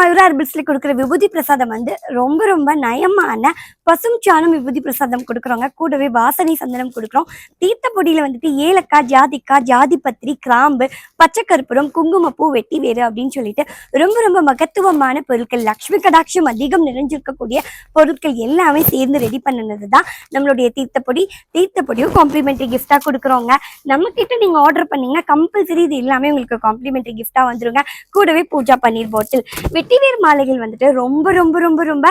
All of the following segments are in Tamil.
மயூரா ஹெர்பல்ஸ்ல கொடுக்குற விபூதி பிரசாதம் வந்து ரொம்ப ரொம்ப நயமான பசும் சாணம் விபூதி பிரசாதம் கொடுக்குறோங்க. கூடவே வாசனை சந்தனம் கொடுக்குறோம். தீர்த்த பொடியில வந்துட்டு ஏலக்காய், ஜாதிக்காய், ஜாதிபத்திரி, கிராம்பு, பச்சை கற்பூரம், குங்குமப்பூ, வெட்டி வேறு அப்படின்னு சொல்லிட்டு ரொம்ப ரொம்ப மகத்துவமான பொருட்கள், லக்ஷ்மி கடாட்சம் அதிகம் நிறைஞ்சிருக்கக்கூடிய பொருட்கள் எல்லாமே சேர்ந்து ரெடி பண்ணினது தான் நம்மளுடைய தீர்த்தப்பொடி. தீர்த்தப்பொடியும் காம்ப்ளிமெண்ட்ரி கிஃப்டா கொடுக்குறோங்க. நம்ம கிட்ட நீங்க ஆர்டர் பண்ணீங்கன்னா கம்பல்சரி இது எல்லாமே உங்களுக்கு காம்ப்ளிமெண்ட்ரி கிஃப்டா வந்துருங்க. கூடவே பூஜா பன்னீர் பாட்டில், வெட்டிவேர் மாலைகள் வந்துட்டு ரொம்ப ரொம்ப ரொம்ப ரொம்ப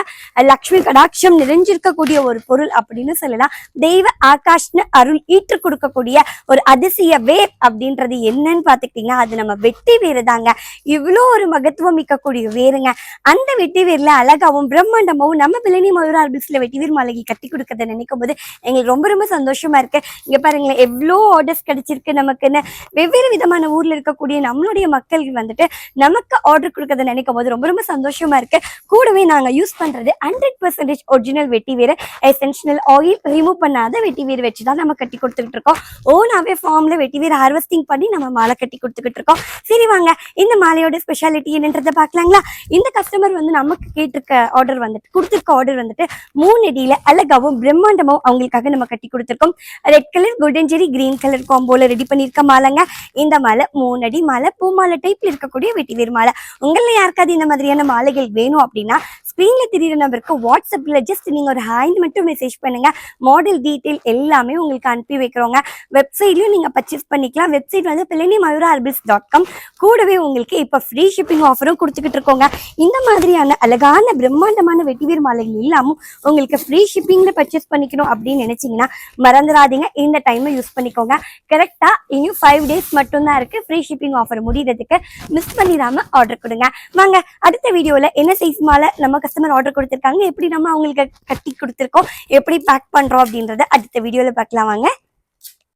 லக்ஷ்மி கடாட்சம் நிறைஞ்சிருக்கக்கூடிய ஒரு பொருள் அப்படின்னு சொல்லலாம். தெய்வ ஆகாஷ்னு அருள் ஈற்று கொடுக்கக்கூடிய ஒரு அதிசய வேர் அப்படின்றது என்னன்னு பாத்துக்கிட்டீங்கன்னா அது நம்ம வெட்டி வேறு தாங்க. இவ்வளோ ஒரு மகத்துவம் மிக்கக்கூடிய வேருங்க. அந்த வெட்டி வேர்ல அழகாவும் பிரம்மாண்டமாவும் நம்ம பிள்ளை மயூரா ஹெர்பல்ஸ்ல வெட்டிவேர் மாலைகள் கட்டி கொடுக்கறத நினைக்கும் போது எங்களுக்கு ரொம்ப ரொம்ப சந்தோஷமா இருக்கு. இங்க பாருங்களேன், எவ்வளோ ஆர்டர்ஸ் கிடைச்சிருக்கு நமக்குன்னு. வெவ்வேறு விதமான ஊர்ல இருக்கக்கூடிய நம்மளுடைய மக்கள் வந்துட்டு நமக்கு ஆர்டர் கொடுக்கறத நினைக்கும் போது ரொம்ப ரொம்ப சந்தோஷமா இருக்கு. கூடவே நாங்க யூஸ் பண்றது 100% ஒரிஜினல் வெட்டி வேறு, எசென்ஷியல் ஆயில் ரிமூவ் பண்ணாத வெட்டி வேறு வச்சுதான் நம்ம கட்டி கொடுத்துக்கிட்டு இருக்கோம். ஓனாவே ஃபார்ம்ல வெட்டி வேறு ஹார்வெஸ்டிங் பண்ணி நம்ம மாலை கட்டி கொடுத்துக்கிட்டு இருக்கோம். சரி வாங்க, இந்த மாலையோட ஸ்பெஷாலிட்டி என்னன்றதை பார்க்கலாங்களா? இந்த கஸ்டமர் வந்து நமக்கு கேட்டிருக்க ஆர்டர் வந்துட்டு கொடுத்துருக்க ஆர்டர் வந்துட்டு 3 அடியில அழகாவும் பிரம்மாண்டமாவும் அவங்களுக்காக நம்ம கட்டி கொடுத்துருக்கோம். ரெட் கலர், கோல்டன் ஜெரி, கிரீன் கலர் காம்போல ரெடி பண்ணிருக்க மாலைங்க. இந்த மாலை 3 அடி மாலை, பூ மாலை டைப்ல இருக்கக்கூடிய வெட்டி வேறு மாலை. உங்கள யாருக்காவது இந்த மாதிரியான மாலைகள் வேணும் அப்படின்னா ஸ்கிரீன்ல தெரியுற நம்பருக்கு வாட்ஸ்அப்ல ஜஸ்ட் நீங்க ஒரு ஹாய் மட்டும் மெசேஜ் பண்ணுங்க. மாடல் டீடைல் எல்லாமே உங்களுக்கு அனுப்பி வைக்கிறோங்க. வெப்சைட்லயும் நீங்க பர்ச்சேஸ் பண்ணிக்கலாம். வெப்சைட் வந்து pilanimayuraherbals.com. கூடவே உங்களுக்கு இப்ப ஃப்ரீ ஷிப்பிங் ஆஃபரும் கொடுத்துக்கிட்டு இருக்கோங்க. இந்த மாதிரியான அழகான பிரம்மாண்டமான வெட்டிவேர் மாலைகள் எல்லாமும் உங்களுக்கு ஃப்ரீ ஷிப்பிங்ல பர்ச்சேஸ் பண்ணிக்கணும் அப்படின்னு நினைச்சீங்கன்னா மறந்துடாதீங்க, இந்த டைமை யூஸ் பண்ணிக்கோங்க. கரெக்டா இன்னும் 5 டேஸ் மட்டும்தான் இருக்கு ஃப்ரீ ஷிப்பிங் ஆஃபர் முடியறதுக்கு. மிஸ் பண்ணிடாம ஆர்டர் கொடுங்க. வாங்க, அடுத்த வீடியோல என்ன சைஸ் மாலை நம்ம கஸ்டமர் ஆர்டர் கொடுத்திருக்காங்க, எப்படி நம்ம அவங்களுக்கு கட்டி கொடுத்திருக்கோம், எப்படி பேக் பண்றோம் அப்படின்றத அடுத்த வீடியோல பார்க்கலாம். வாங்க.